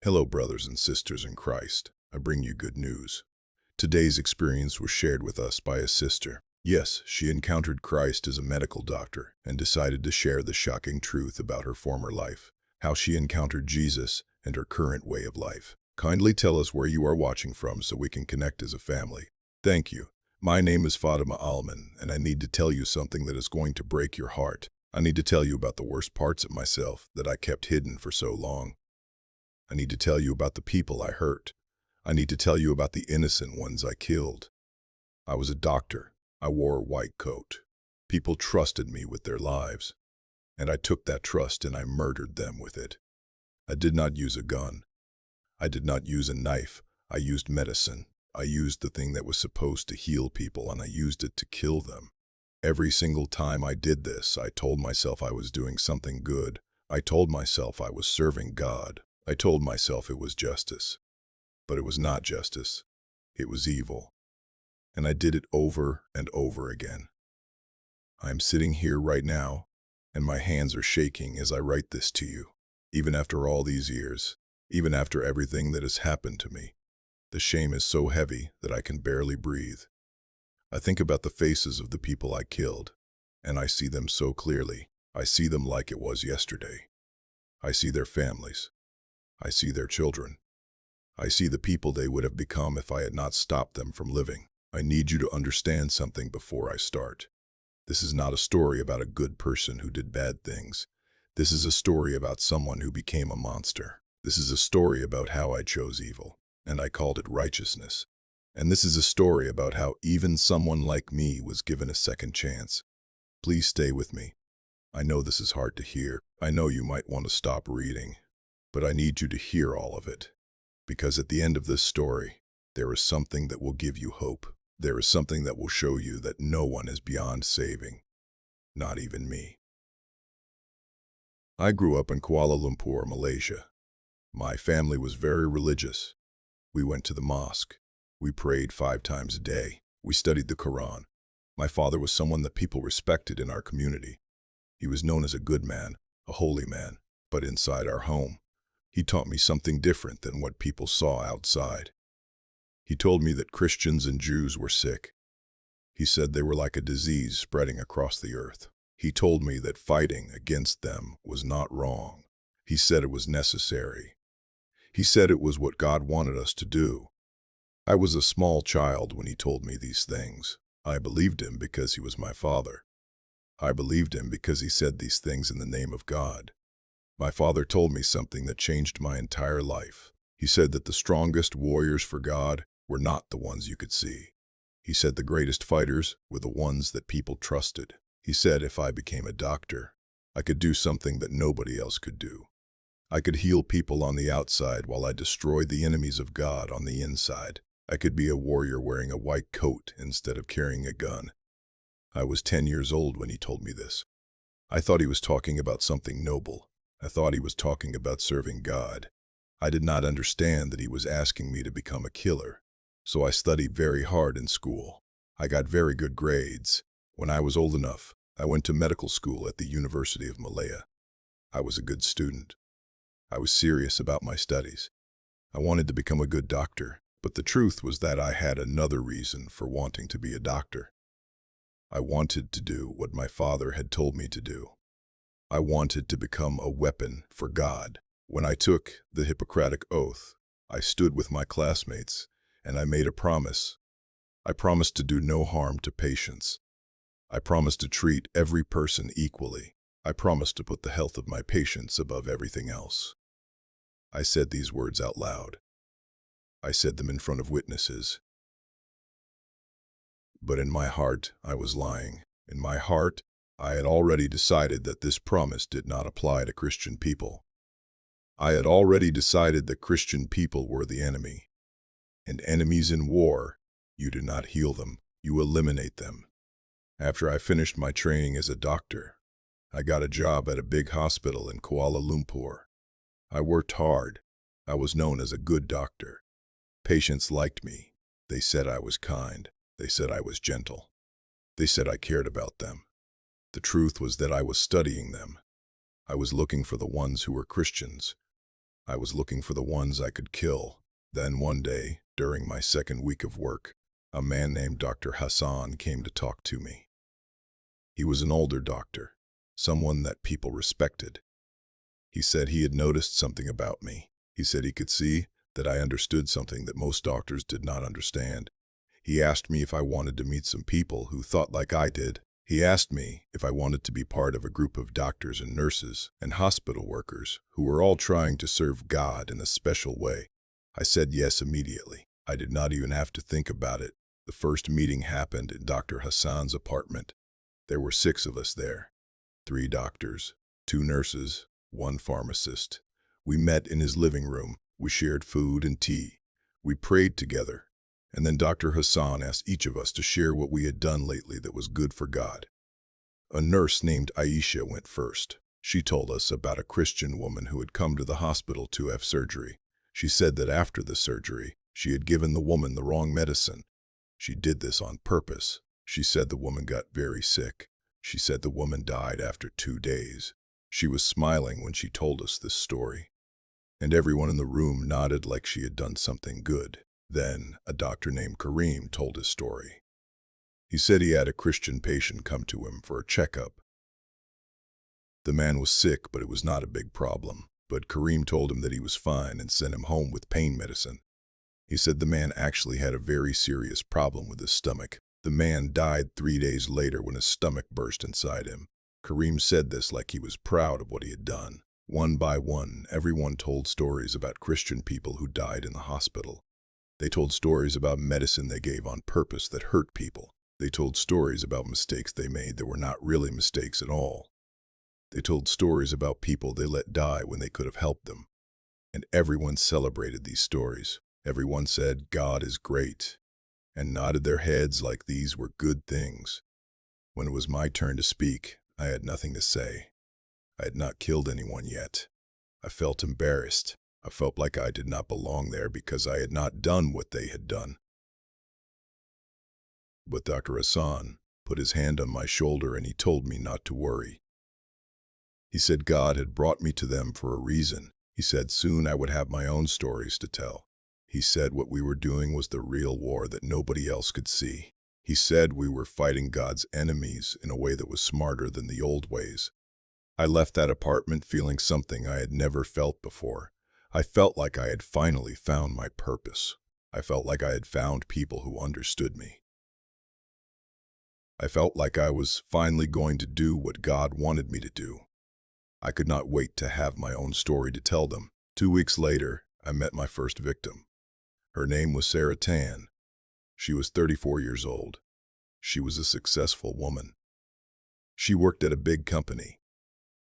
Hello, brothers and sisters in Christ. I bring you good news. Today's experience was shared with us by a sister. Yes, she encountered Christ as a medical doctor and decided to share the shocking truth about her former life, how she encountered Jesus and her current way of life. Kindly tell us where you are watching from so we can connect as a family. Thank you. My name is Fatima Alman, and I need to tell you something that is going to break your heart. I need to tell you about the worst parts of myself that I kept hidden for so long. I need to tell you about the people I hurt. I need to tell you about the innocent ones I killed. I was a doctor. I wore a white coat. People trusted me with their lives. And I took that trust and I murdered them with it. I did not use a gun. I did not use a knife. I used medicine. I used the thing that was supposed to heal people, and I used it to kill them. Every single time I did this, I told myself I was doing something good. I told myself I was serving God. I told myself it was justice. But it was not justice. It was evil. And I did it over and over again. I am sitting here right now, and my hands are shaking as I write this to you. Even after all these years, even after everything that has happened to me, the shame is so heavy that I can barely breathe. I think about the faces of the people I killed, and I see them so clearly. I see them like it was yesterday. I see their families. I see their children. I see the people they would have become if I had not stopped them from living. I need you to understand something before I start. This is not a story about a good person who did bad things. This is a story about someone who became a monster. This is a story about how I chose evil, and I called it righteousness. And this is a story about how even someone like me was given a second chance. Please stay with me. I know this is hard to hear. I know you might want to stop reading, but I need you to hear all of it. Because at the end of this story, there is something that will give you hope. There is something that will show you that no one is beyond saving, not even me. I grew up in Kuala Lumpur, Malaysia. My family was very religious. We went to the mosque. We prayed 5 times a day. We studied the Quran. My father was someone that people respected in our community. He was known as a good man, a holy man, but inside our home, he taught me something different than what people saw outside. He told me that Christians and Jews were sick. He said they were like a disease spreading across the earth. He told me that fighting against them was not wrong. He said it was necessary. He said it was what God wanted us to do. I was a small child when he told me these things. I believed him because he was my father. I believed him because he said these things in the name of God. My father told me something that changed my entire life. He said that the strongest warriors for God were not the ones you could see. He said the greatest fighters were the ones that people trusted. He said if I became a doctor, I could do something that nobody else could do. I could heal people on the outside while I destroyed the enemies of God on the inside. I could be a warrior wearing a white coat instead of carrying a gun. I was 10 years old when he told me this. I thought he was talking about something noble. I thought he was talking about serving God. I did not understand that he was asking me to become a killer. So I studied very hard in school. I got very good grades. When I was old enough, I went to medical school at the University of Malaya. I was a good student. I was serious about my studies. I wanted to become a good doctor, but the truth was that I had another reason for wanting to be a doctor. I wanted to do what my father had told me to do. I wanted to become a weapon for God. When I took the Hippocratic Oath, I stood with my classmates and I made a promise. I promised to do no harm to patients. I promised to treat every person equally. I promised to put the health of my patients above everything else. I said these words out loud. I said them in front of witnesses. But in my heart, I was lying. In my heart, I had already decided that this promise did not apply to Christian people. I had already decided that Christian people were the enemy. And enemies in war, you do not heal them, you eliminate them. After I finished my training as a doctor, I got a job at a big hospital in Kuala Lumpur. I worked hard. I was known as a good doctor. Patients liked me. They said I was kind. They said I was gentle. They said I cared about them. The truth was that I was studying them. I was looking for the ones who were Christians. I was looking for the ones I could kill. Then one day, during my second week of work, a man named Dr. Hassan came to talk to me. He was an older doctor, someone that people respected. He said he had noticed something about me. He said he could see that I understood something that most doctors did not understand. He asked me if I wanted to meet some people who thought like I did. He asked me if I wanted to be part of a group of doctors and nurses and hospital workers who were all trying to serve God in a special way. I said yes immediately. I did not even have to think about it. The first meeting happened in Dr. Hassan's apartment. There were 6 of us there. 3 doctors, 2 nurses, 1 pharmacist. We met in his living room. We shared food and tea. We prayed together. And then Dr. Hassan asked each of us to share what we had done lately that was good for God. A nurse named Aisha went first. She told us about a Christian woman who had come to the hospital to have surgery. She said that after the surgery, she had given the woman the wrong medicine. She did this on purpose. She said the woman got very sick. She said the woman died after 2 days. She was smiling when she told us this story. And everyone in the room nodded like she had done something good. Then, a doctor named Kareem told his story. He said he had a Christian patient come to him for a checkup. The man was sick, but it was not a big problem. But Kareem told him that he was fine and sent him home with pain medicine. He said the man actually had a very serious problem with his stomach. The man died 3 days later when his stomach burst inside him. Kareem said this like he was proud of what he had done. One by one, everyone told stories about Christian people who died in the hospital. They told stories about medicine they gave on purpose that hurt people. They told stories about mistakes they made that were not really mistakes at all. They told stories about people they let die when they could have helped them. And everyone celebrated these stories. Everyone said, "God is great," and nodded their heads like these were good things. When it was my turn to speak, I had nothing to say. I had not killed anyone yet. I felt embarrassed. I felt like I did not belong there because I had not done what they had done. But Dr. Hassan put his hand on my shoulder and he told me not to worry. He said God had brought me to them for a reason. He said soon I would have my own stories to tell. He said what we were doing was the real war that nobody else could see. He said we were fighting God's enemies in a way that was smarter than the old ways. I left that apartment feeling something I had never felt before. I felt like I had finally found my purpose. I felt like I had found people who understood me. I felt like I was finally going to do what God wanted me to do. I could not wait to have my own story to tell them. 2 weeks later, I met my first victim. Her name was Sarah Tan. She was 34 years old. She was a successful woman. She worked at a big company.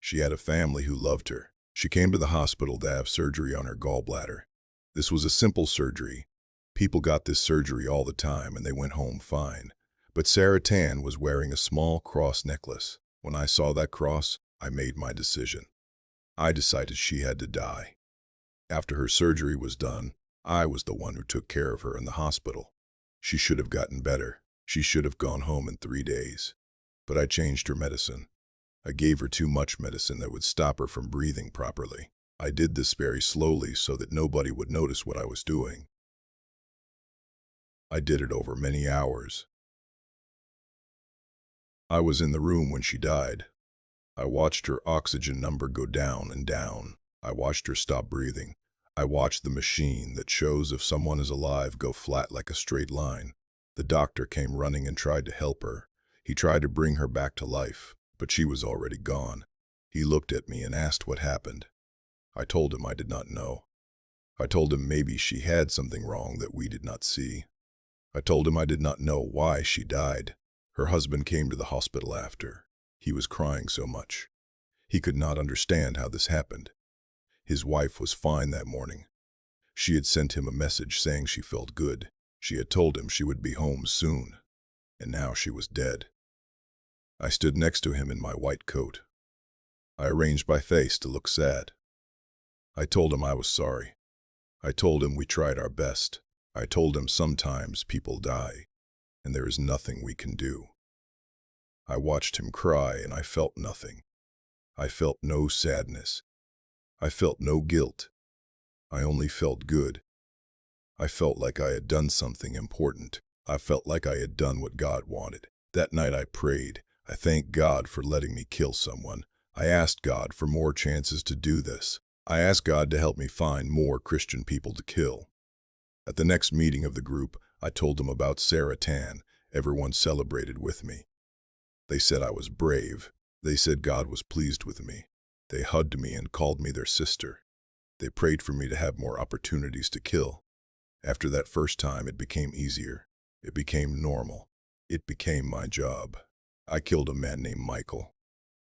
She had a family who loved her. She came to the hospital to have surgery on her gallbladder. This was a simple surgery. People got this surgery all the time and they went home fine. But Sarah Tan was wearing a small cross necklace. When I saw that cross, I made my decision. I decided she had to die. After her surgery was done, I was the one who took care of her in the hospital. She should have gotten better. She should have gone home in 3 days. But I changed her medicine. I gave her too much medicine that would stop her from breathing properly. I did this very slowly so that nobody would notice what I was doing. I did it over many hours. I was in the room when she died. I watched her oxygen number go down and down. I watched her stop breathing. I watched the machine that shows if someone is alive go flat like a straight line. The doctor came running and tried to help her. He tried to bring her back to life, but she was already gone. He looked at me and asked what happened. I told him I did not know. I told him maybe she had something wrong that we did not see. I told him I did not know why she died. Her husband came to the hospital after. He was crying so much. He could not understand how this happened. His wife was fine that morning. She had sent him a message saying she felt good. She had told him she would be home soon. And now she was dead. I stood next to him in my white coat. I arranged my face to look sad. I told him I was sorry. I told him we tried our best. I told him sometimes people die, and there is nothing we can do. I watched him cry and I felt nothing. I felt no sadness. I felt no guilt. I only felt good. I felt like I had done something important. I felt like I had done what God wanted. That night I prayed. I thanked God for letting me kill someone. I asked God for more chances to do this. I asked God to help me find more Christian people to kill. At the next meeting of the group, I told them about Sarah Tan. Everyone celebrated with me. They said I was brave. They said God was pleased with me. They hugged me and called me their sister. They prayed for me to have more opportunities to kill. After that first time, it became easier. It became normal. It became my job. I killed a man named Michael.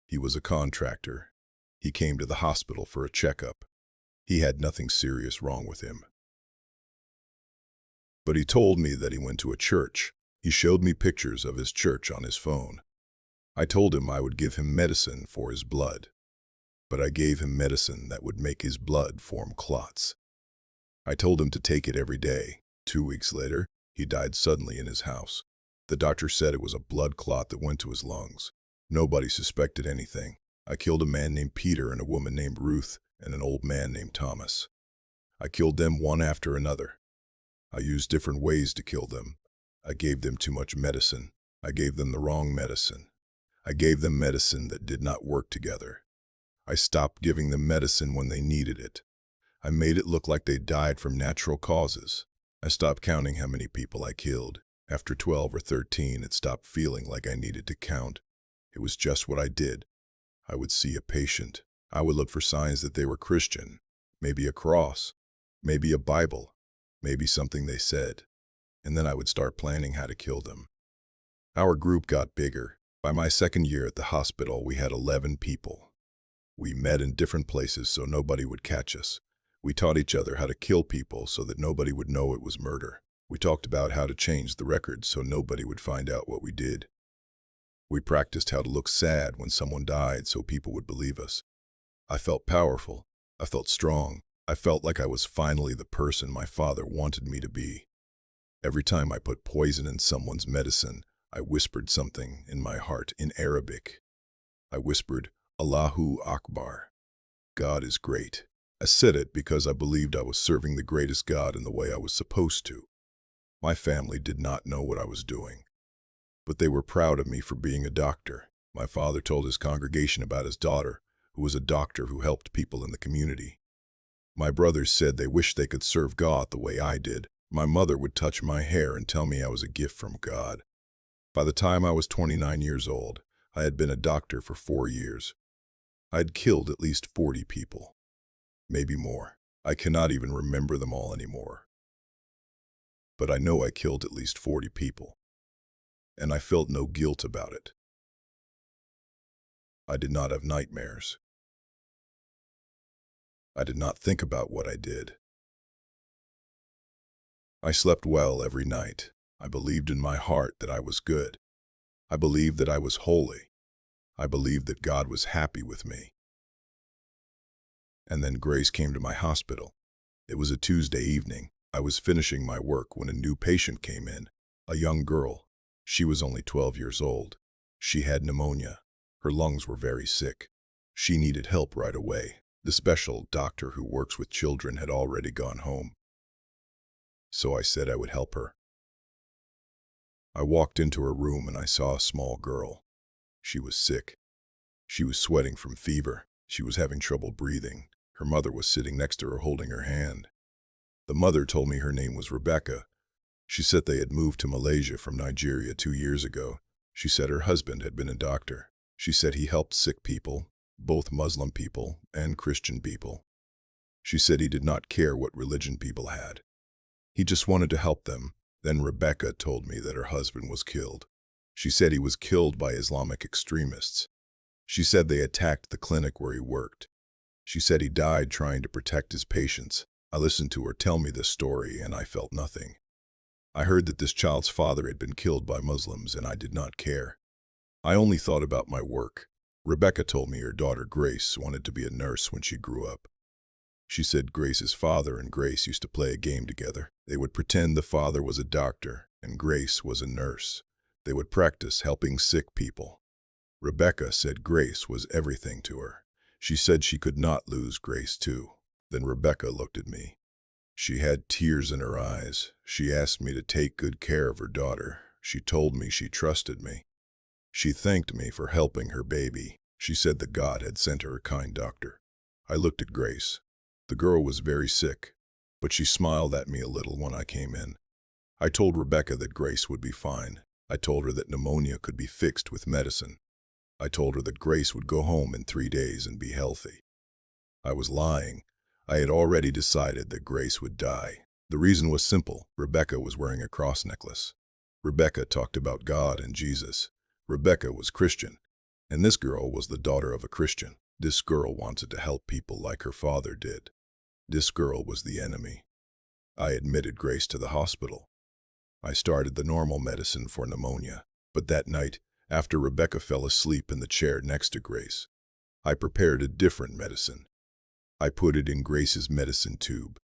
He was a contractor. He came to the hospital for a checkup. He had nothing serious wrong with him. But he told me that he went to a church. He showed me pictures of his church on his phone. I told him I would give him medicine for his blood. But I gave him medicine that would make his blood form clots. I told him to take it every day. 2 weeks later, he died suddenly in his house. The doctor said it was a blood clot that went to his lungs. Nobody suspected anything. I killed a man named Peter and a woman named Ruth and an old man named Thomas. I killed them one after another. I used different ways to kill them. I gave them too much medicine. I gave them the wrong medicine. I gave them medicine that did not work together. I stopped giving them medicine when they needed it. I made it look like they died from natural causes. I stopped counting how many people I killed. After 12 or 13, it stopped feeling like I needed to count. It was just what I did. I would see a patient. I would look for signs that they were Christian. Maybe a cross. Maybe a Bible. Maybe something they said. And then I would start planning how to kill them. Our group got bigger. By my second year at the hospital, we had 11 people. We met in different places so nobody would catch us. We taught each other how to kill people so that nobody would know it was murder. We talked about how to change the records so nobody would find out what we did. We practiced how to look sad when someone died so people would believe us. I felt powerful. I felt strong. I felt like I was finally the person my father wanted me to be. Every time I put poison in someone's medicine, I whispered something in my heart in Arabic. I whispered, Allahu Akbar. God is great. I said it because I believed I was serving the greatest God in the way I was supposed to. My family did not know what I was doing, but they were proud of me for being a doctor. My father told his congregation about his daughter, who was a doctor who helped people in the community. My brothers said they wished they could serve God the way I did. My mother would touch my hair and tell me I was a gift from God. By the time I was 29 years old, I had been a doctor for 4 years. I had killed at least 40 people. Maybe more. I cannot even remember them all anymore. But I know I killed at least 40 people. And I felt no guilt about it. I did not have nightmares. I did not think about what I did. I slept well every night. I believed in my heart that I was good. I believed that I was holy. I believed that God was happy with me. And then Grace came to my hospital. It was a Tuesday evening. I was finishing my work when a new patient came in, a young girl. She was only 12 years old. She had pneumonia. Her lungs were very sick. She needed help right away. The special doctor who works with children had already gone home. So I said I would help her. I walked into her room and I saw a small girl. She was sick. She was sweating from fever. She was having trouble breathing. Her mother was sitting next to her holding her hand. The mother told me her name was Rebecca. She said they had moved to Malaysia from Nigeria 2 years ago. She said her husband had been a doctor. She said he helped sick people, both Muslim people and Christian people. She said he did not care what religion people had. He just wanted to help them. Then Rebecca told me that her husband was killed. She said he was killed by Islamic extremists. She said they attacked the clinic where he worked. She said he died trying to protect his patients. I listened to her tell me this story and I felt nothing. I heard that this child's father had been killed by Muslims and I did not care. I only thought about my work. Rebecca told me her daughter Grace wanted to be a nurse when she grew up. She said Grace's father and Grace used to play a game together. They would pretend the father was a doctor and Grace was a nurse. They would practice helping sick people. Rebecca said Grace was everything to her. She said she could not lose Grace too. Then Rebecca looked at me. She had tears in her eyes. She asked me to take good care of her daughter. She told me she trusted me. She thanked me for helping her baby. She said that God had sent her a kind doctor. I looked at Grace. The girl was very sick, but she smiled at me a little when I came in. I told Rebecca that Grace would be fine. I told her that pneumonia could be fixed with medicine. I told her that Grace would go home in 3 days and be healthy. I was lying. I had already decided that Grace would die. The reason was simple. Rebecca was wearing a cross necklace. Rebecca talked about God and Jesus. Rebecca was Christian, and this girl was the daughter of a Christian. This girl wanted to help people like her father did. This girl was the enemy. I admitted Grace to the hospital. I started the normal medicine for pneumonia, but that night, after Rebecca fell asleep in the chair next to Grace, I prepared a different medicine. I put it in Grace's medicine tube.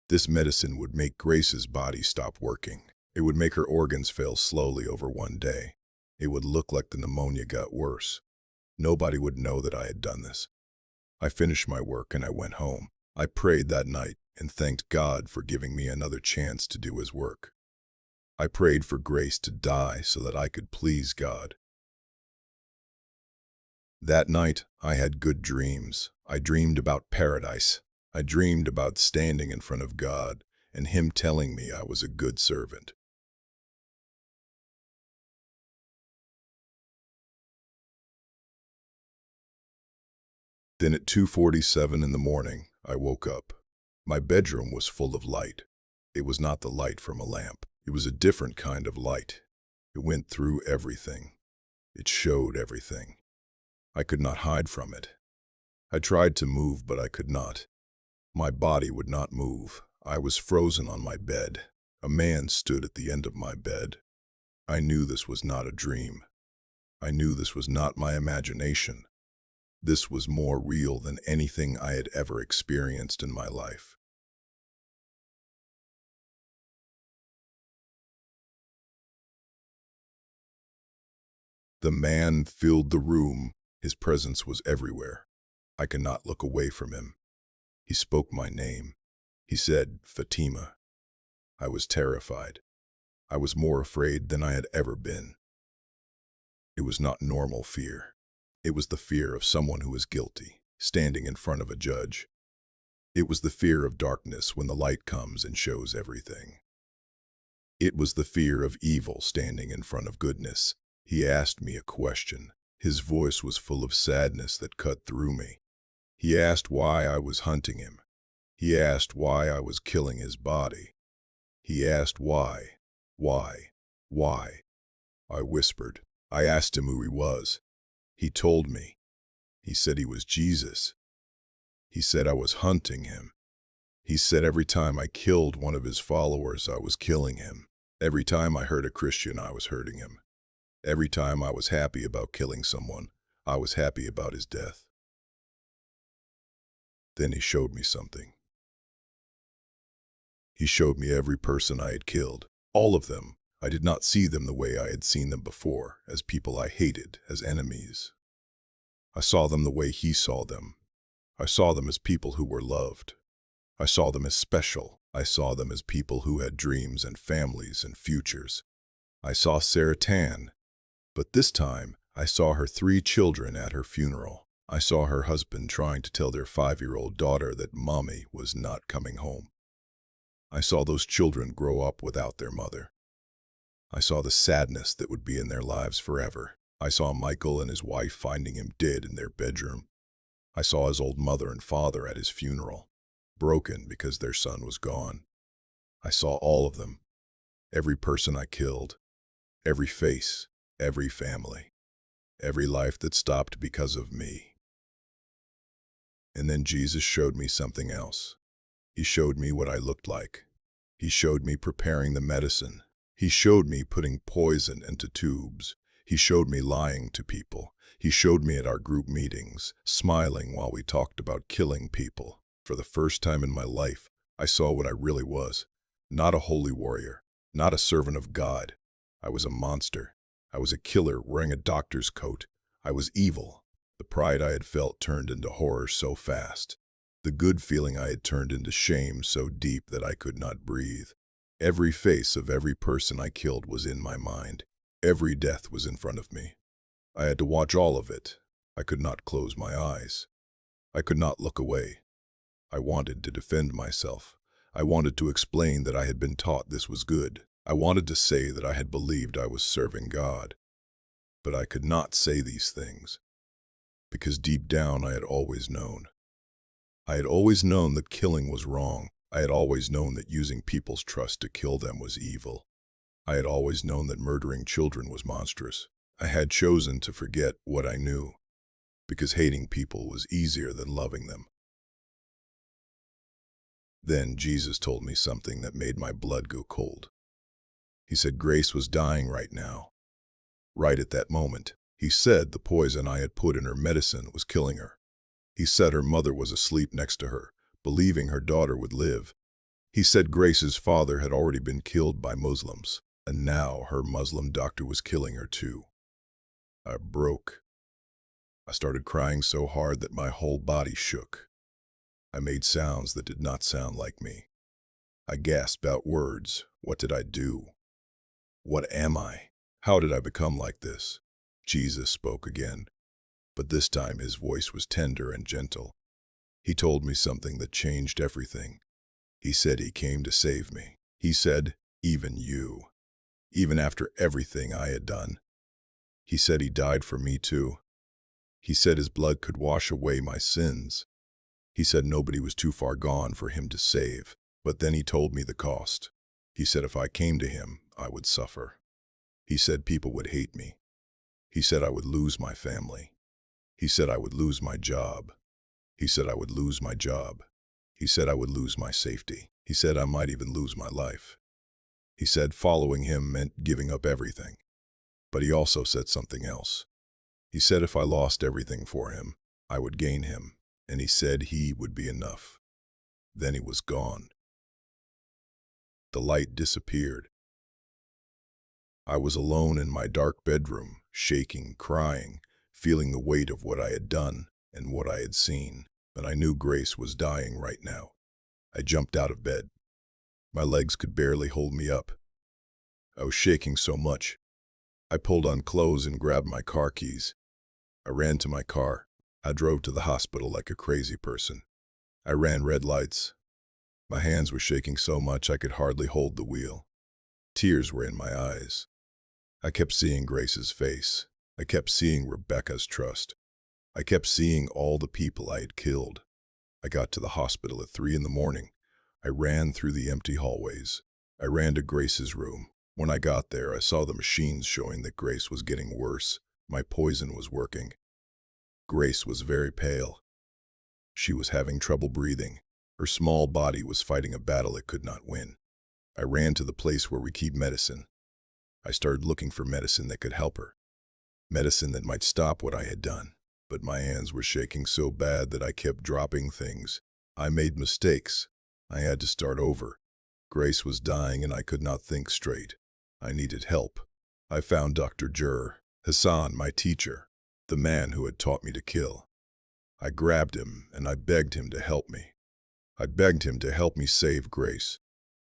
This medicine would make Grace's body stop working. It would make her organs fail slowly over 1 day. It would look like the pneumonia got worse. Nobody would know that I had done this. I finished my work and I went home. I prayed that night and thanked God for giving me another chance to do His work. I prayed for Grace to die so that I could please God. That night, I had good dreams. I dreamed about paradise. I dreamed about standing in front of God and Him telling me I was a good servant. Then at 2:47 in the morning, I woke up. My bedroom was full of light. It was not the light from a lamp. It was a different kind of light. It went through everything. It showed everything. I could not hide from it. I tried to move, but I could not. My body would not move. I was frozen on my bed. A man stood at the end of my bed. I knew this was not a dream. I knew this was not my imagination. This was more real than anything I had ever experienced in my life. The man filled the room. His presence was everywhere. I could not look away from him. He spoke my name. He said, "Fatima." I was terrified. I was more afraid than I had ever been. It was not normal fear. It was the fear of someone who is guilty, standing in front of a judge. It was the fear of darkness when the light comes and shows everything. It was the fear of evil standing in front of goodness. He asked me a question. His voice was full of sadness that cut through me. He asked why I was hunting him. He asked why I was killing his body. He asked why. I whispered. I asked him who he was. He told me. He said he was Jesus. He said I was hunting him. He said every time I killed one of his followers, I was killing him. Every time I hurt a Christian, I was hurting him. Every time I was happy about killing someone, I was happy about his death. Then he showed me something. He showed me every person I had killed. All of them. I did not see them the way I had seen them before, as people I hated, as enemies. I saw them the way he saw them. I saw them as people who were loved. I saw them as special. I saw them as people who had dreams and families and futures. I saw Sarah Tan, but this time I saw her 3 children at her funeral. I saw her husband trying to tell their 5-year-old daughter that mommy was not coming home. I saw those children grow up without their mother. I saw the sadness that would be in their lives forever. I saw Michael and his wife finding him dead in their bedroom. I saw his old mother and father at his funeral, broken because their son was gone. I saw all of them, every person I killed, every face, every family, every life that stopped because of me. And then Jesus showed me something else. He showed me what I looked like. He showed me preparing the medicine. He showed me putting poison into tubes. He showed me lying to people. He showed me at our group meetings, smiling while we talked about killing people. For the first time in my life, I saw what I really was. Not a holy warrior, not a servant of God. I was a monster. I was a killer wearing a doctor's coat. I was evil. The pride I had felt turned into horror so fast. The good feeling I had turned into shame so deep that I could not breathe. Every face of every person I killed was in my mind. Every death was in front of me. I had to watch all of it. I could not close my eyes. I could not look away. I wanted to defend myself. I wanted to explain that I had been taught this was good. I wanted to say that I had believed I was serving God. But I could not say these things, because deep down I had always known. I had always known that killing was wrong. I had always known that using people's trust to kill them was evil. I had always known that murdering children was monstrous. I had chosen to forget what I knew, because hating people was easier than loving them. Then Jesus told me something that made my blood go cold. He said Grace was dying right now. Right at that moment. He said the poison I had put in her medicine was killing her. He said her mother was asleep next to her, believing her daughter would live. He said Grace's father had already been killed by Muslims, and now her Muslim doctor was killing her too. I broke. I started crying so hard that my whole body shook. I made sounds that did not sound like me. I gasped out words. What did I do? What am I? How did I become like this? Jesus spoke again, but this time his voice was tender and gentle. He told me something that changed everything. He said he came to save me. He said, even you, even after everything I had done. He said he died for me too. He said his blood could wash away my sins. He said nobody was too far gone for him to save. But then he told me the cost. He said if I came to him, I would suffer. He said people would hate me. He said I would lose my family. He said I would lose my job. He said I would lose my job. He said I would lose my safety. He said I might even lose my life. He said following him meant giving up everything. But he also said something else. He said if I lost everything for him, I would gain him, and he said he would be enough. Then he was gone. The light disappeared. I was alone in my dark bedroom, shaking, crying, feeling the weight of what I had done and what I had seen. But I knew Grace was dying right now. I jumped out of bed. My legs could barely hold me up. I was shaking so much. I pulled on clothes and grabbed my car keys. I ran to my car. I drove to the hospital like a crazy person. I ran red lights. My hands were shaking so much I could hardly hold the wheel. Tears were in my eyes. I kept seeing Grace's face. I kept seeing Rebecca's trust. I kept seeing all the people I had killed. I got to the hospital at 3 in the morning. I ran through the empty hallways. I ran to Grace's room. When I got there, I saw the machines showing that Grace was getting worse. My poison was working. Grace was very pale. She was having trouble breathing. Her small body was fighting a battle it could not win. I ran to the place where we keep medicine. I started looking for medicine that could help her. Medicine that might stop what I had done. But my hands were shaking so bad that I kept dropping things. I made mistakes. I had to start over. Grace was dying and I could not think straight. I needed help. I found Dr. Hassan, my teacher, the man who had taught me to kill. I grabbed him and I begged him to help me. I begged him to help me save Grace.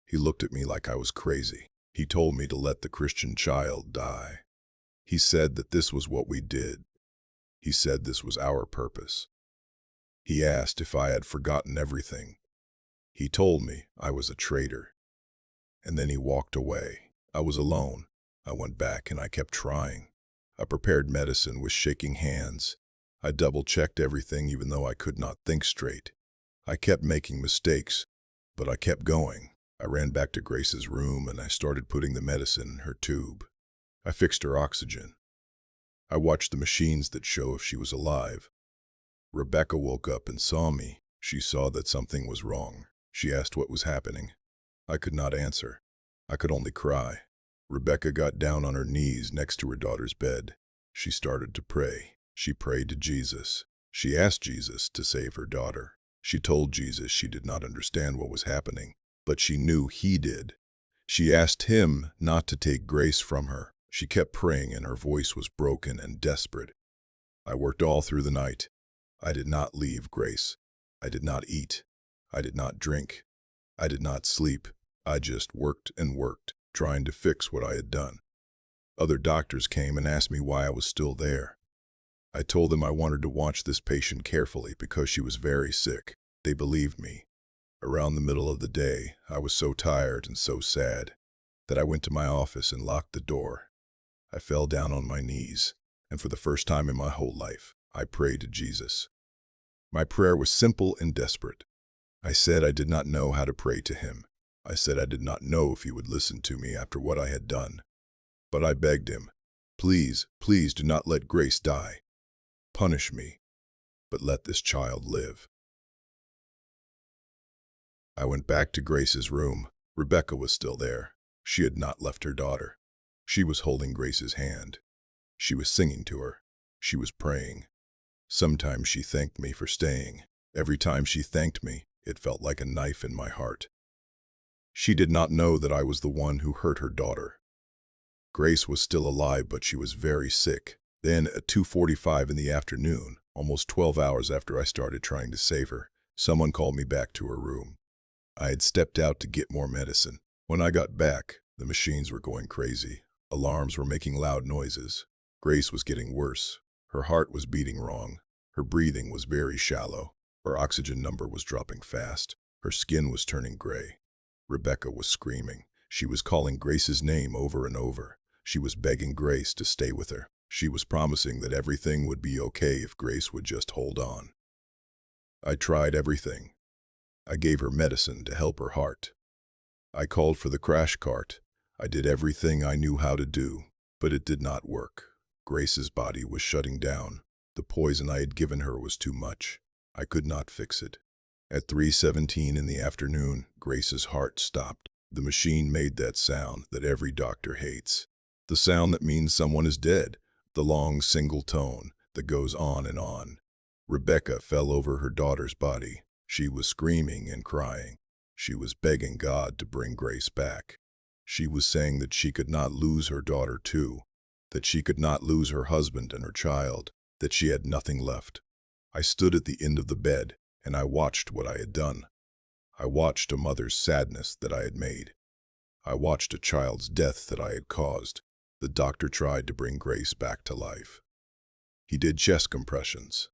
He looked at me like I was crazy. He told me to let the Christian child die. He said that this was what we did. He said this was our purpose. He asked if I had forgotten everything. He told me I was a traitor. And then he walked away. I was alone. I went back and I kept trying. I prepared medicine with shaking hands. I double-checked everything even though I could not think straight. I kept making mistakes, but I kept going. I ran back to Grace's room and I started putting the medicine in her tube. I fixed her oxygen. I watched the machines that show if she was alive. Rebecca woke up and saw me. She saw that something was wrong. She asked what was happening. I could not answer. I could only cry. Rebecca got down on her knees next to her daughter's bed. She started to pray. She prayed to Jesus. She asked Jesus to save her daughter. She told Jesus she did not understand what was happening, but she knew he did. She asked him not to take Grace from her. She kept praying and her voice was broken and desperate. I worked all through the night. I did not leave Grace. I did not eat. I did not drink. I did not sleep. I just worked and worked, trying to fix what I had done. Other doctors came and asked me why I was still there. I told them I wanted to watch this patient carefully because she was very sick. They believed me. Around the middle of the day, I was so tired and so sad that I went to my office and locked the door. I fell down on my knees, and for the first time in my whole life, I prayed to Jesus. My prayer was simple and desperate. I said I did not know how to pray to him. I said I did not know if he would listen to me after what I had done. But I begged him, please, please do not let Grace die. Punish me, but let this child live. I went back to Grace's room. Rebecca was still there. She had not left her daughter. She was holding Grace's hand. She was singing to her. She was praying. Sometimes she thanked me for staying. Every time she thanked me, it felt like a knife in my heart. She did not know that I was the one who hurt her daughter. Grace was still alive, but she was very sick. Then at 2:45 in the afternoon, almost 12 hours after I started trying to save her, someone called me back to her room. I had stepped out to get more medicine. When I got back, the machines were going crazy. Alarms were making loud noises. Grace was getting worse. Her heart was beating wrong. Her breathing was very shallow. Her oxygen number was dropping fast. Her skin was turning gray. Rebecca was screaming. She was calling Grace's name over and over. She was begging Grace to stay with her. She was promising that everything would be okay if Grace would just hold on. I tried everything. I gave her medicine to help her heart. I called for the crash cart. I did everything I knew how to do, but it did not work. Grace's body was shutting down. The poison I had given her was too much. I could not fix it. At 3:17 in the afternoon, Grace's heart stopped. The machine made that sound that every doctor hates. The sound that means someone is dead. The long single tone that goes on and on. Rebecca fell over her daughter's body. She was screaming and crying. She was begging God to bring Grace back. She was saying that she could not lose her daughter too, that she could not lose her husband and her child, that she had nothing left. I stood at the end of the bed, and I watched what I had done. I watched a mother's sadness that I had made. I watched a child's death that I had caused. The doctor tried to bring Grace back to life. He did chest compressions.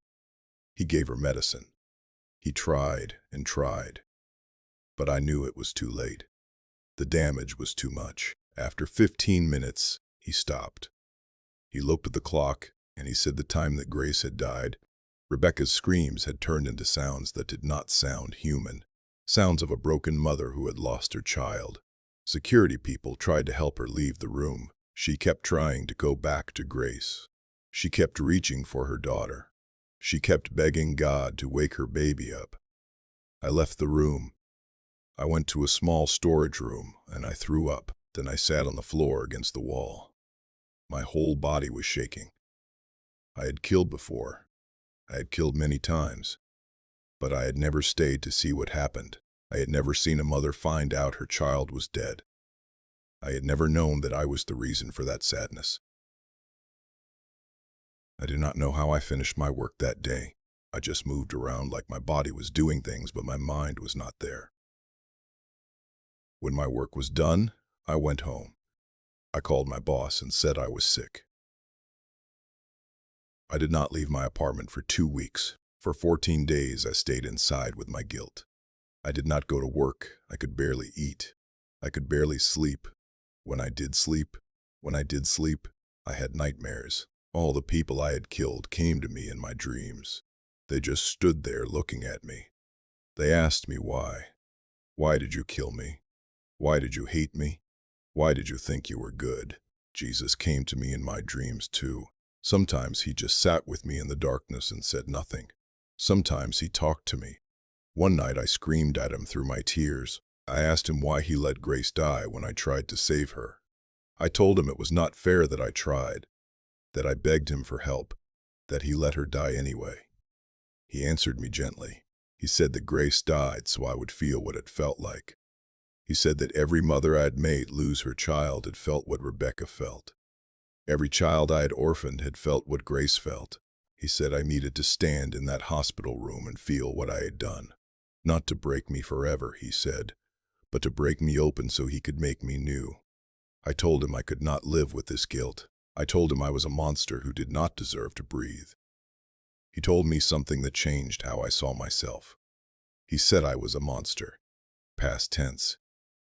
He gave her medicine. He tried and tried. But I knew it was too late. The damage was too much. After 15 minutes, he stopped. He looked at the clock, and he said the time that Grace had died. Rebecca's screams had turned into sounds that did not sound human. Sounds of a broken mother who had lost her child. Security people tried to help her leave the room. She kept trying to go back to Grace. She kept reaching for her daughter. She kept begging God to wake her baby up. I left the room. I went to a small storage room, and I threw up. Then I sat on the floor against the wall. My whole body was shaking. I had killed before. I had killed many times. But I had never stayed to see what happened. I had never seen a mother find out her child was dead. I had never known that I was the reason for that sadness. I do not know how I finished my work that day. I just moved around like my body was doing things, but my mind was not there. When my work was done, I went home. I called my boss and said I was sick. I did not leave my apartment for 2 weeks. For 14 days, I stayed inside with my guilt. I did not go to work. I could barely eat. I could barely sleep. When I did sleep, I had nightmares. All the people I had killed came to me in my dreams. They just stood there looking at me. They asked me why. Why did you kill me? Why did you hate me? Why did you think you were good? Jesus came to me in my dreams too. Sometimes he just sat with me in the darkness and said nothing. Sometimes he talked to me. One night I screamed at him through my tears. I asked him why he let Grace die when I tried to save her. I told him it was not fair that I tried, that I begged him for help, that he let her die anyway. He answered me gently. He said that Grace died so I would feel what it felt like. He said that every mother I had made lose her child had felt what Rebecca felt. Every child I had orphaned had felt what Grace felt. He said I needed to stand in that hospital room and feel what I had done. Not to break me forever, he said, but to break me open so he could make me new. I told him I could not live with this guilt. I told him I was a monster who did not deserve to breathe. He told me something that changed how I saw myself. He said I was a monster. Past tense.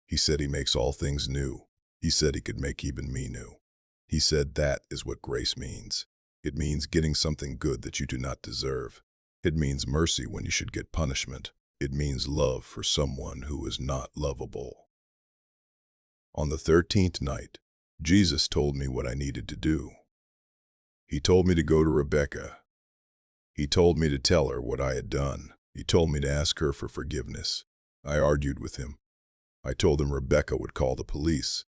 He said he makes all things new. He said he could make even me new. He said that is what grace means. It means getting something good that you do not deserve. It means mercy when you should get punishment. It means love for someone who is not lovable. On the 13th night, Jesus told me what I needed to do. He told me to go to Rebecca. He told me to tell her what I had done. He told me to ask her for forgiveness. I argued with him. I told him Rebecca would call the police.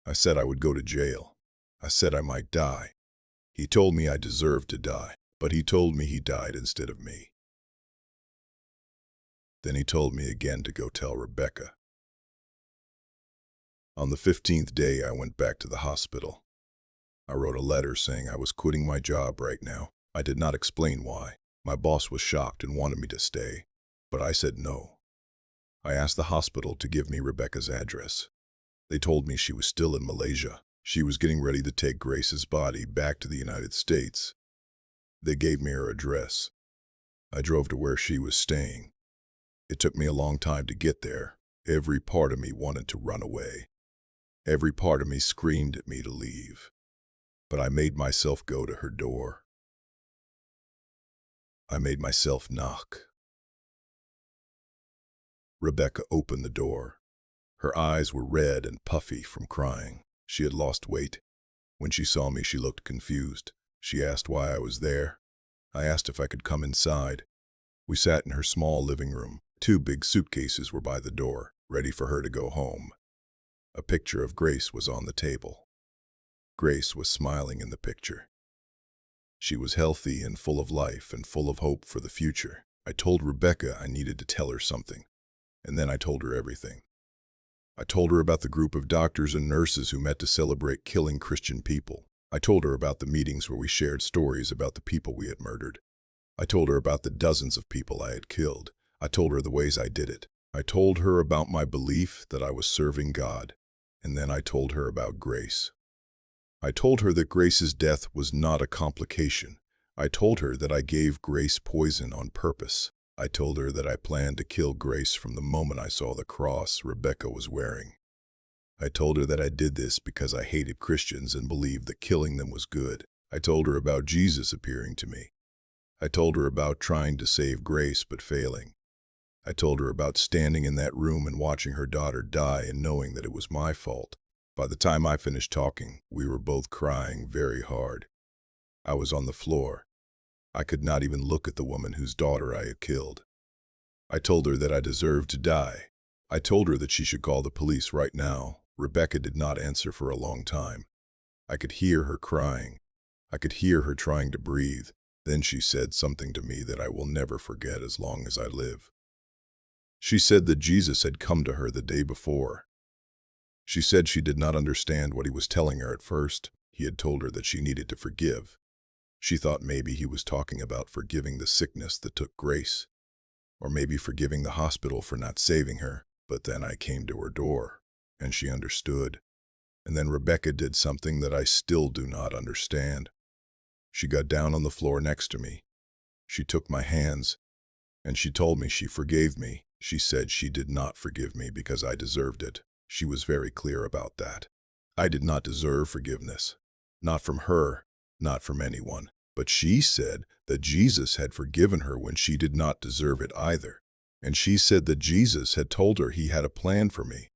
I said I would go to jail. I said I might die. He told me I deserved to die, but he told me he died instead of me. Then he told me again to go tell Rebecca. On the 15th day, I went back to the hospital. I wrote a letter saying I was quitting my job right now. I did not explain why. My boss was shocked and wanted me to stay, but I said no. I asked the hospital to give me Rebecca's address. They told me she was still in Malaysia. She was getting ready to take Grace's body back to the United States. They gave me her address. I drove to where she was staying. It took me a long time to get there. Every part of me wanted to run away. Every part of me screamed at me to leave. But I made myself go to her door. I made myself knock. Rebecca opened the door. Her eyes were red and puffy from crying. She had lost weight. When she saw me, she looked confused. She asked why I was there. I asked if I could come inside. We sat in her small living room. 2 big suitcases were by the door, ready for her to go home. A picture of Grace was on the table. Grace was smiling in the picture. She was healthy and full of life and full of hope for the future. I told Rebecca I needed to tell her something, and then I told her everything. I told her about the group of doctors and nurses who met to celebrate killing Christian people. I told her about the meetings where we shared stories about the people we had murdered. I told her about the dozens of people I had killed. I told her the ways I did it. I told her about my belief that I was serving God. And then I told her about Grace. I told her that Grace's death was not a complication. I told her that I gave Grace poison on purpose. I told her that I planned to kill Grace from the moment I saw the cross Rebecca was wearing. I told her that I did this because I hated Christians and believed that killing them was good. I told her about Jesus appearing to me. I told her about trying to save Grace but failing. I told her about standing in that room and watching her daughter die and knowing that it was my fault. By the time I finished talking, we were both crying very hard. I was on the floor. I could not even look at the woman whose daughter I had killed. I told her that I deserved to die. I told her that she should call the police right now. Rebecca did not answer for a long time. I could hear her crying. I could hear her trying to breathe. Then she said something to me that I will never forget as long as I live. She said that Jesus had come to her the day before. She said she did not understand what he was telling her at first. He had told her that she needed to forgive. She thought maybe he was talking about forgiving the sickness that took Grace, or maybe forgiving the hospital for not saving her. But then I came to her door, and she understood. And then Rebecca did something that I still do not understand. She got down on the floor next to me. She took my hands, and she told me she forgave me. She said she did not forgive me because I deserved it. She was very clear about that. I did not deserve forgiveness. Not from her, not from anyone. But she said that Jesus had forgiven her when she did not deserve it either. And she said that Jesus had told her he had a plan for me.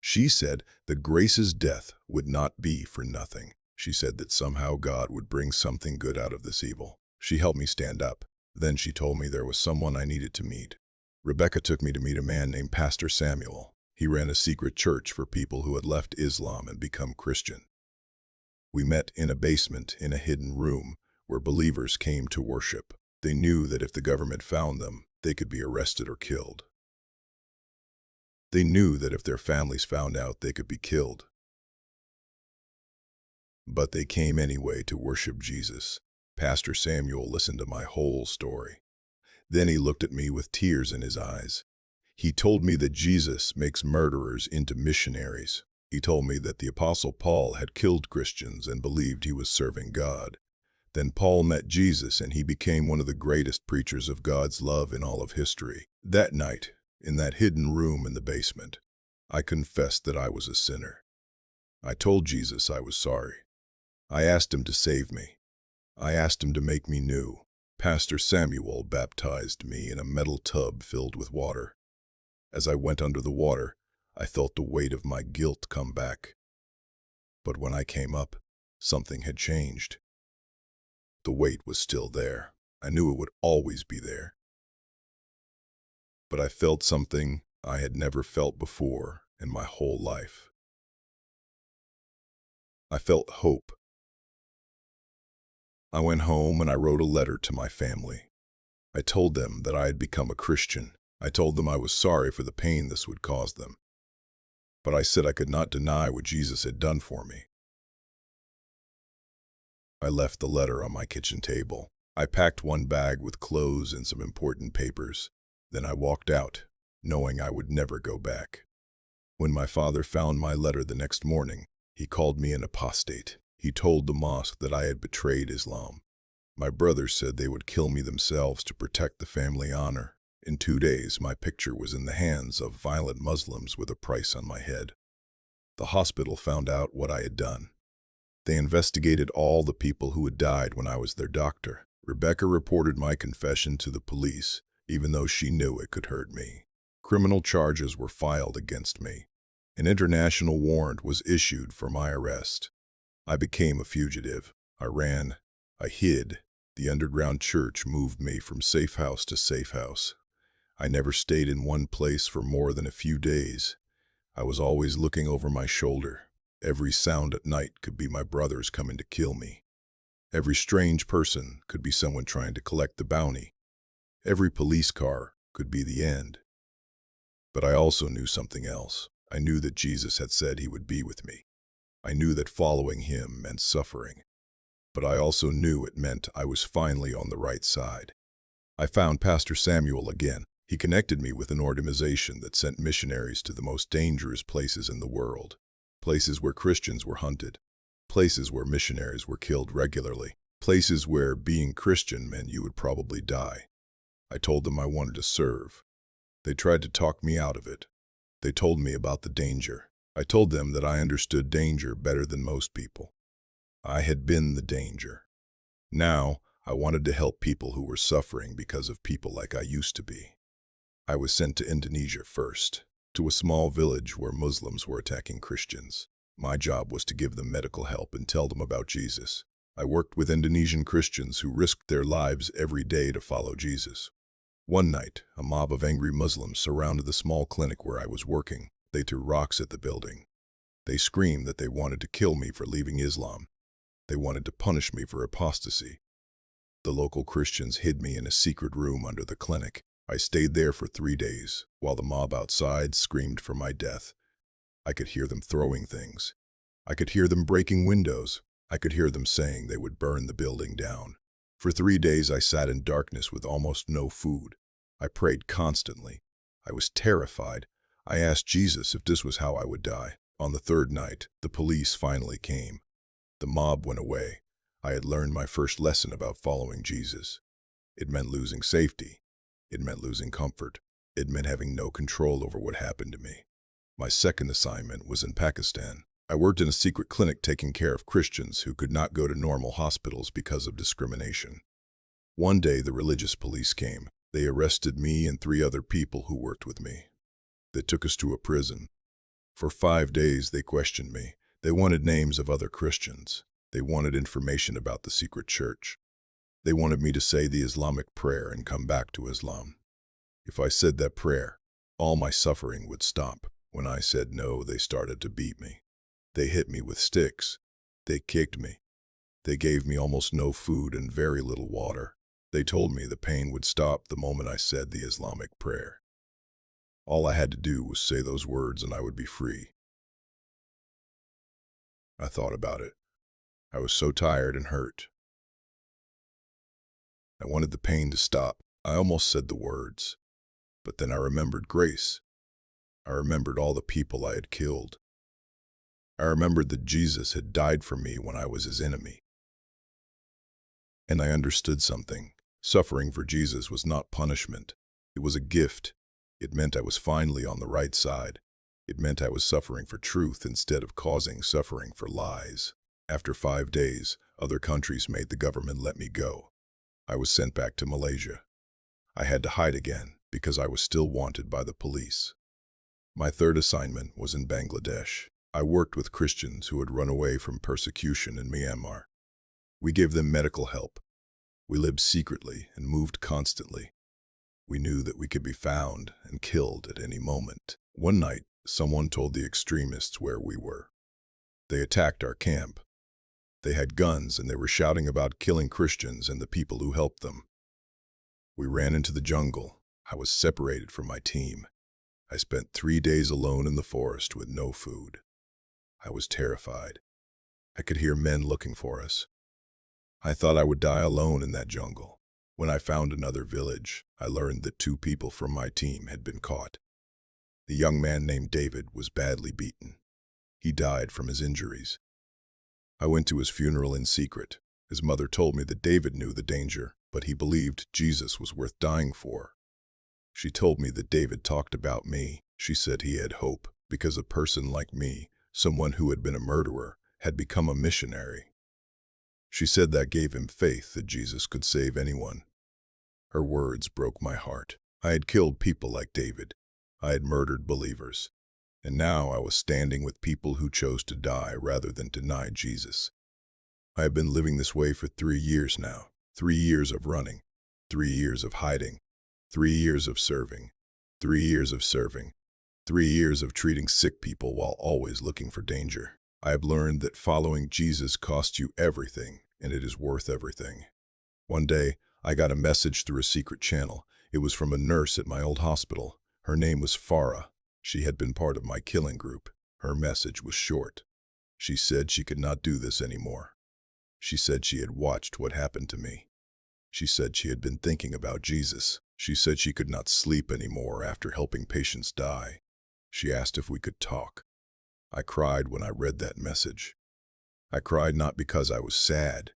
She said that Grace's death would not be for nothing. She said that somehow God would bring something good out of this evil. She helped me stand up. Then she told me there was someone I needed to meet. Rebecca took me to meet a man named Pastor Samuel. He ran a secret church for people who had left Islam and become Christian. We met in a basement in a hidden room where believers came to worship. They knew that if the government found them, they could be arrested or killed. They knew that if their families found out, they could be killed. But they came anyway to worship Jesus. Pastor Samuel listened to my whole story. Then he looked at me with tears in his eyes. He told me that Jesus makes murderers into missionaries. He told me that the Apostle Paul had killed Christians and believed he was serving God. Then Paul met Jesus and he became one of the greatest preachers of God's love in all of history. That night, in that hidden room in the basement, I confessed that I was a sinner. I told Jesus I was sorry. I asked him to save me. I asked him to make me new. Pastor Samuel baptized me in a metal tub filled with water. As I went under the water, I felt the weight of my guilt come back. But when I came up, something had changed. The weight was still there. I knew it would always be there. But I felt something I had never felt before in my whole life. I felt hope. I went home and I wrote a letter to my family. I told them that I had become a Christian. I told them I was sorry for the pain this would cause them. But I said I could not deny what Jesus had done for me. I left the letter on my kitchen table. I packed one bag with clothes and some important papers. Then I walked out, knowing I would never go back. When my father found my letter the next morning, he called me an apostate. He told the mosque that I had betrayed Islam. My brothers said they would kill me themselves to protect the family honor. In 2 days, my picture was in the hands of violent Muslims with a price on my head. The hospital found out what I had done. They investigated all the people who had died when I was their doctor. Rebecca reported my confession to the police, even though she knew it could hurt me. Criminal charges were filed against me. An international warrant was issued for my arrest. I became a fugitive. I ran. I hid. The underground church moved me from safe house to safe house. I never stayed in one place for more than a few days. I was always looking over my shoulder. Every sound at night could be my brothers coming to kill me. Every strange person could be someone trying to collect the bounty. Every police car could be the end. But I also knew something else. I knew that Jesus had said he would be with me. I knew that following him meant suffering. But I also knew it meant I was finally on the right side. I found Pastor Samuel again. He connected me with an organization that sent missionaries to the most dangerous places in the world. Places where Christians were hunted. Places where missionaries were killed regularly. Places where being Christian meant you would probably die. I told them I wanted to serve. They tried to talk me out of it. They told me about the danger. I told them that I understood danger better than most people. I had been the danger. Now, I wanted to help people who were suffering because of people like I used to be. I was sent to Indonesia first, to a small village where Muslims were attacking Christians. My job was to give them medical help and tell them about Jesus. I worked with Indonesian Christians who risked their lives every day to follow Jesus. One night, a mob of angry Muslims surrounded the small clinic where I was working. They threw rocks at the building. They screamed that they wanted to kill me for leaving Islam. They wanted to punish me for apostasy. The local Christians hid me in a secret room under the clinic. I stayed there for 3 days, while the mob outside screamed for my death. I could hear them throwing things. I could hear them breaking windows. I could hear them saying they would burn the building down. For 3 days I sat in darkness with almost no food. I prayed constantly. I was terrified. I asked Jesus if this was how I would die. On the 3rd night, the police finally came. The mob went away. I had learned my first lesson about following Jesus. It meant losing safety. It meant losing comfort. It meant having no control over what happened to me. My second assignment was in Pakistan. I worked in a secret clinic taking care of Christians who could not go to normal hospitals because of discrimination. One day, the religious police came. They arrested me and 3 other people who worked with me. They took us to a prison. For 5 days, they questioned me. They wanted names of other Christians. They wanted information about the secret church. They wanted me to say the Islamic prayer and come back to Islam. If I said that prayer, all my suffering would stop. When I said no, they started to beat me. They hit me with sticks. They kicked me. They gave me almost no food and very little water. They told me the pain would stop the moment I said the Islamic prayer. All I had to do was say those words and I would be free. I thought about it. I was so tired and hurt. I wanted the pain to stop. I almost said the words. But then I remembered grace. I remembered all the people I had killed. I remembered that Jesus had died for me when I was his enemy. And I understood something. Suffering for Jesus was not punishment. It was a gift. It meant I was finally on the right side. It meant I was suffering for truth instead of causing suffering for lies. After 5 days, other countries made the government let me go. I was sent back to Malaysia. I had to hide again because I was still wanted by the police. My third assignment was in Bangladesh. I worked with Christians who had run away from persecution in Myanmar. We gave them medical help. We lived secretly and moved constantly. We knew that we could be found and killed at any moment. One night, someone told the extremists where we were. They attacked our camp. They had guns and they were shouting about killing Christians and the people who helped them. We ran into the jungle. I was separated from my team. I spent 3 days alone in the forest with no food. I was terrified. I could hear men looking for us. I thought I would die alone in that jungle. When I found another village, I learned that 2 people from my team had been caught. The young man named David was badly beaten. He died from his injuries. I went to his funeral in secret. His mother told me that David knew the danger, but he believed Jesus was worth dying for. She told me that David talked about me. She said he had hope because a person like me, someone who had been a murderer, had become a missionary. She said that gave him faith that Jesus could save anyone. Her words broke my heart. I had killed people like David. I had murdered believers. And now I was standing with people who chose to die rather than deny Jesus. I have been living this way for 3 years now. 3 years of running. 3 years of hiding. 3 years of serving. 3 years of serving. 3 years of treating sick people while always looking for danger. I have learned that following Jesus costs you everything, and it is worth everything. One day, I got a message through a secret channel. It was from a nurse at my old hospital. Her name was Farah. She had been part of my killing group. Her message was short. She said she could not do this anymore. She said she had watched what happened to me. She said she had been thinking about Jesus. She said she could not sleep anymore after helping patients die. She asked if we could talk. I cried when I read that message. I cried not because I was sad,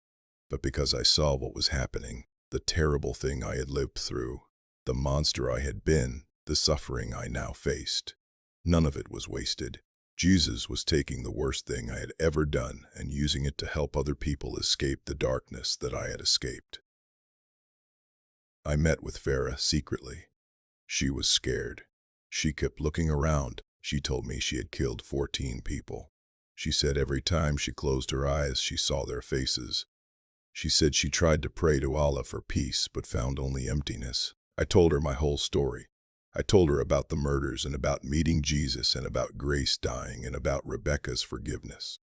but because I saw what was happening, the terrible thing I had lived through, the monster I had been, the suffering I now faced. None of it was wasted. Jesus was taking the worst thing I had ever done and using it to help other people escape the darkness that I had escaped. I met with Farah secretly. She was scared. She kept looking around. She told me she had killed 14 people. She said every time she closed her eyes, she saw their faces. She said she tried to pray to Allah for peace, but found only emptiness. I told her my whole story. I told her about the murders and about meeting Jesus and about Grace dying and about Rebecca's forgiveness.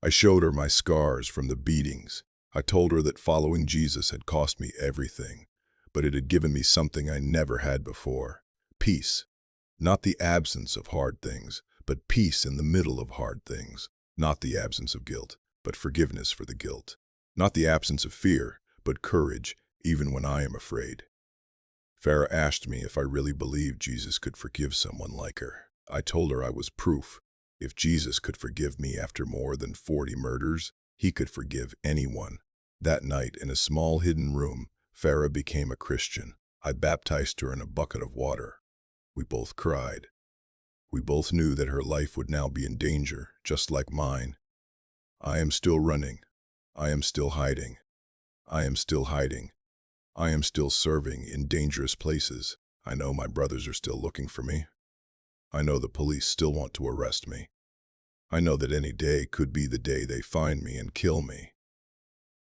I showed her my scars from the beatings. I told her that following Jesus had cost me everything, but it had given me something I never had before. Peace. Not the absence of hard things, but peace in the middle of hard things. Not the absence of guilt, but forgiveness for the guilt. Not the absence of fear, but courage, even when I am afraid. Farah asked me if I really believed Jesus could forgive someone like her. I told her I was proof. If Jesus could forgive me after more than 40 murders, he could forgive anyone. That night, in a small hidden room, Farah became a Christian. I baptized her in a bucket of water. We both cried. We both knew that her life would now be in danger, just like mine. I am still running. I am still hiding. I am still hiding. I am still serving in dangerous places. I know my brothers are still looking for me. I know the police still want to arrest me. I know that any day could be the day they find me and kill me.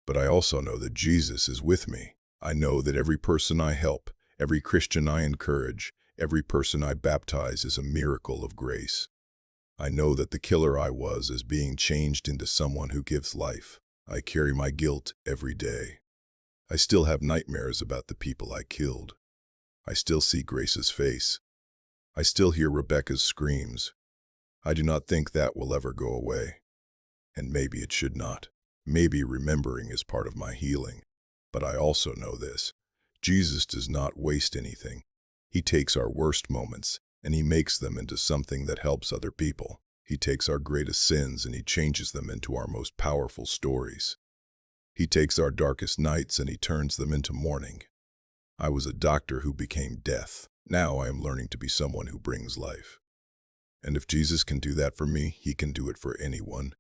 But I also know that Jesus is with me. I know that every person I help, every Christian I encourage, every person I baptize is a miracle of grace. I know that the killer I was is being changed into someone who gives life. I carry my guilt every day. I still have nightmares about the people I killed. I still see Grace's face. I still hear Rebecca's screams. I do not think that will ever go away. And maybe it should not. Maybe remembering is part of my healing. But I also know this. Jesus does not waste anything. He takes our worst moments and he makes them into something that helps other people. He takes our greatest sins and he changes them into our most powerful stories. He takes our darkest nights and he turns them into morning. I was a doctor who became death. Now I am learning to be someone who brings life. And if Jesus can do that for me, he can do it for anyone.